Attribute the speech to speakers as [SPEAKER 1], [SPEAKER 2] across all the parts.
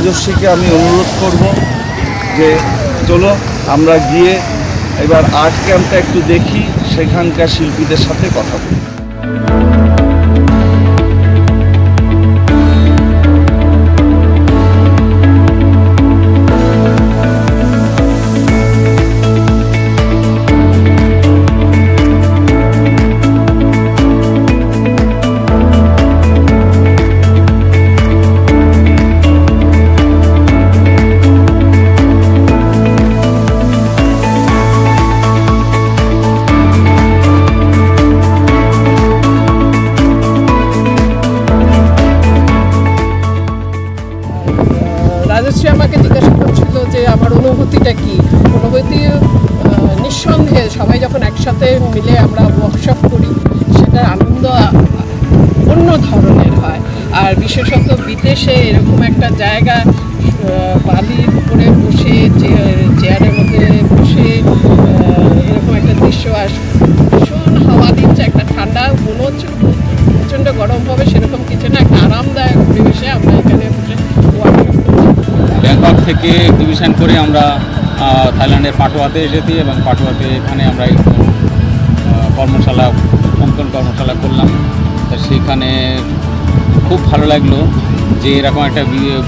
[SPEAKER 1] রাজস্বীকে আমি অনুরোধ করব যে চলো আমরা গিয়ে এবার আর্ট ক্যাম্পটা একটু দেখি, সেখানকার শিল্পীদের সাথে কথা বলি।
[SPEAKER 2] রাজশ্রী আমাকে জিজ্ঞাসা করছিল যে আমার অনুভূতিটা কি। অনুভূতি নিঃসন্দেহে সবাই যখন একসাথে মিলে আমরা ওয়ার্কশপ করি সেটার আনন্দ অন্য ধরনের হয়। আর বিশেষত বিদেশে এরকম একটা জায়গা বালির উপরে বসে চেয়ারের মধ্যে বসে এরকম একটা দৃশ্য ভীষণ হাওয়া দিচ্ছে, একটা ঠান্ডা মনে হচ্ছে প্রচণ্ড গরম হবে সেরকম কিছু না, একটা আরামদায়ক পরিবেশে আমরা এখানে বসে ওয়ার্কশপ করি।
[SPEAKER 3] ব্যাংকক থেকে এক্সিবিশন করে আমরা থাইল্যান্ডের পাটোয়াতে এসেছি এবং পাটোয়াতে এখানে আমরা কর্মশালা, অঙ্কন কর্মশালা করলাম। তা সেখানে খুব ভালো লাগলো যে এরকম একটা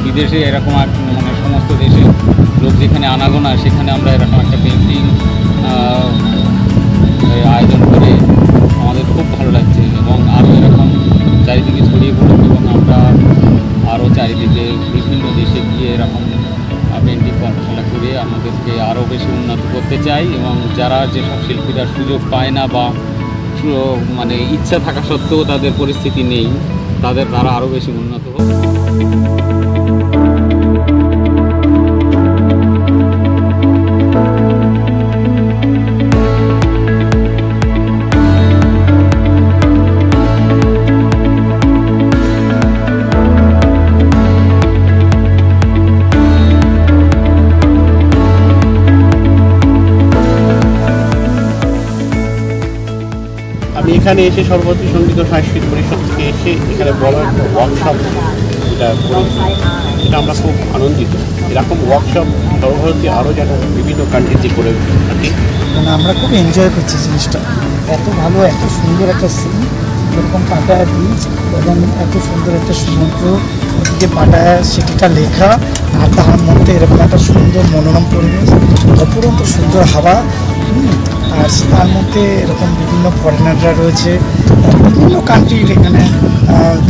[SPEAKER 3] বিদেশে এরকম মানে সমস্ত দেশে লোক যেখানে আনাগোনা, সেখানে আমরা এরকম একটা পেন্টিং আয়োজন করে আমাদের খুব ভালো লাগছে এবং আরও এরকম চারিদিকে ছড়িয়ে পড়ুক এবং আমরা আরও চারিদিকে বিভিন্ন দেশে গিয়ে এরকম পেন্টিং কর্মশালা করে আমাদেরকে আরও বেশি উন্নত করতে চাই এবং যারা যেসব শিল্পীরা সুযোগ পায় না বা মানে ইচ্ছা থাকা সত্ত্বেও তাদের পরিস্থিতি নেই, তারা আরও বেশি উন্নত হোক।
[SPEAKER 4] আমি এখানে এসে সর্বভারতীয় সঙ্গীত ও সাংস্কৃতিক পরিষদ থেকে এসে এখানে বড় একটা ওয়ার্কশপ যেটা করেছি, সেটা আমরা খুব আনন্দিত। এরকম ওয়ার্কশপ সর্বভারতীয় আরও যেন বিভিন্ন কান্ট্রিতে করে থাকি,
[SPEAKER 5] মানে আমরা খুব এনজয় করছি জিনিসটা। এত ভালো, এত সুন্দর একটা সিন, এরকম পাটায়া বিচ এবং এত সুন্দর একটা সমুদ্র, ওদিকে পাটায়া সেটিটা লেখা, আর তার মধ্যে এরকম একটা সুন্দর মনোরম পরিবেশ, অপরন্ত সুন্দর হাওয়া, আর তার মধ্যে এরকম বিভিন্ন ফরেনাররা রয়েছে, বিভিন্ন কান্ট্রির এখানে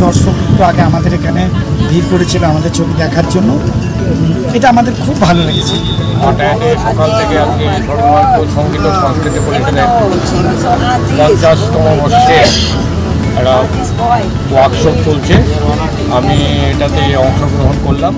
[SPEAKER 5] দর্শক একটু আগে আমাদের এখানে ভিড় করেছিল আমাদের ছবি দেখার জন্য। এটা আমাদের খুব ভালো লেগেছে।
[SPEAKER 6] সকাল থেকে আজকে সর্বভারতীয় সঙ্গীত ও সংস্কৃতি পরিষদের 50তম বর্ষে একটা ওয়ার্কশপ চলছে, আমি এটাতে অংশগ্রহণ করলাম।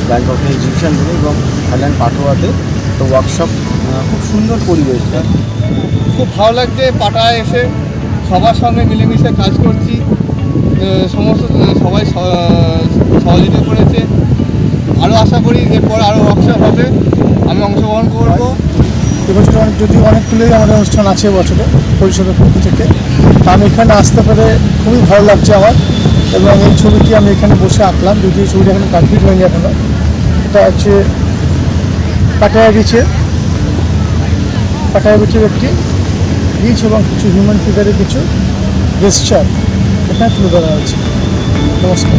[SPEAKER 7] ব্যাংককে এক্সিবিশন থেকে এবং থাইল্যান্ড পাটোয়াতে তো ওয়ার্কশপ, খুব সুন্দর পরিবেশটা,
[SPEAKER 1] খুব ভালো লাগছে। পাটায় এসে সবার সঙ্গে মিলেমিশে কাজ করছি, সবাই সহযোগিতা করেছে। আরও আশা করি এরপর আরও ওয়ার্কশপ হবে, আমি অংশগ্রহণ করব।
[SPEAKER 5] এবছর অনেকগুলোই আমাদের অনুষ্ঠান আছে বছরে পরিষদের পক্ষ থেকে, তা আমি এখানে আসতে পেরে খুবই ভালো লাগছে আমার। এবং এই ছবিটি আমি এখানে বসে আঁকলাম, যদিও ছবিটা এখানে কমপ্লিট হয়নি এখনো। এটা হচ্ছে পাটায়া বিচের একটি বিচ এবং কিছু হিউম্যান ফিগারের কিছু গেস্টার এখানে তুলে ধরা হয়েছে। নমস্কার।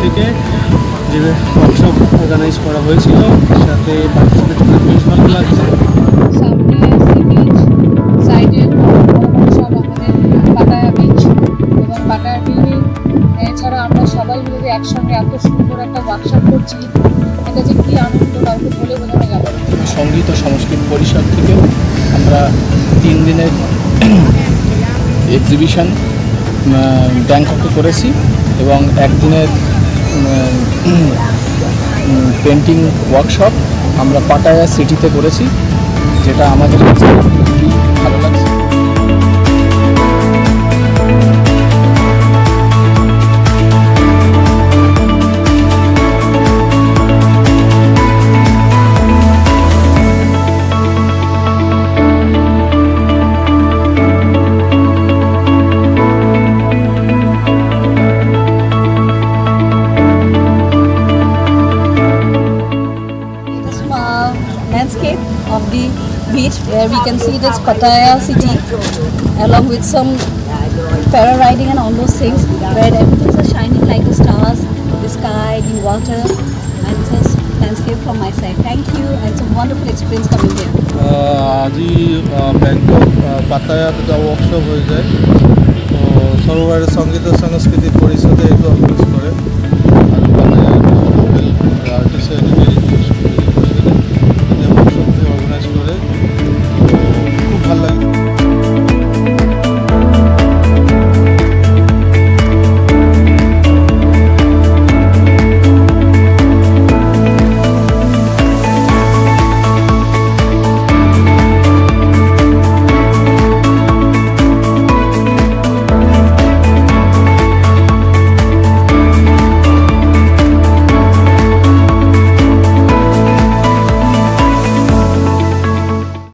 [SPEAKER 8] থেকে যে ওয়ার্কশপ অর্গানাইজ করা হয়েছিল, সাথে পার্টিসিপেট করে বেশ ভালো লাগছে।
[SPEAKER 9] সামনে সি বিচ, সাইডে সব আমাদের পাটায়া বিচ এবং পাটায়া টিভি। এছাড়া আমরা সবাই মিলে একসঙ্গে এত সুন্দর একটা ওয়ার্কশপ করছি, এটা যে কী আনন্দ কাউকে বলে বোঝানো যাবে না।
[SPEAKER 8] সঙ্গীত ও সংস্কৃতি পরিষদ থেকে আমরা 3 দিনের এক্সিবিশন ব্যাংককে করেছি এবং একদিনের পেন্টিং ওয়ার্কশপ আমরা পাটায়া সিটিতে করেছি, যেটা আমাদের কাছে খুবই ভালো লাগছে।
[SPEAKER 9] Landscape of the beach where we can see this Pattaya city along with some para riding and all those things where everything is shining like the stars, the sky, the water, and just landscape from my side. Thank you, and it's a wonderful experience coming here.
[SPEAKER 10] আজি Bangkok পাতায়াত একটা workshop হয়ে যায়, তো সর্বভারতীয় সঙ্গীত ও সাংস্কৃতিক পরিষদে এগুলো অর্গানাইজ করে।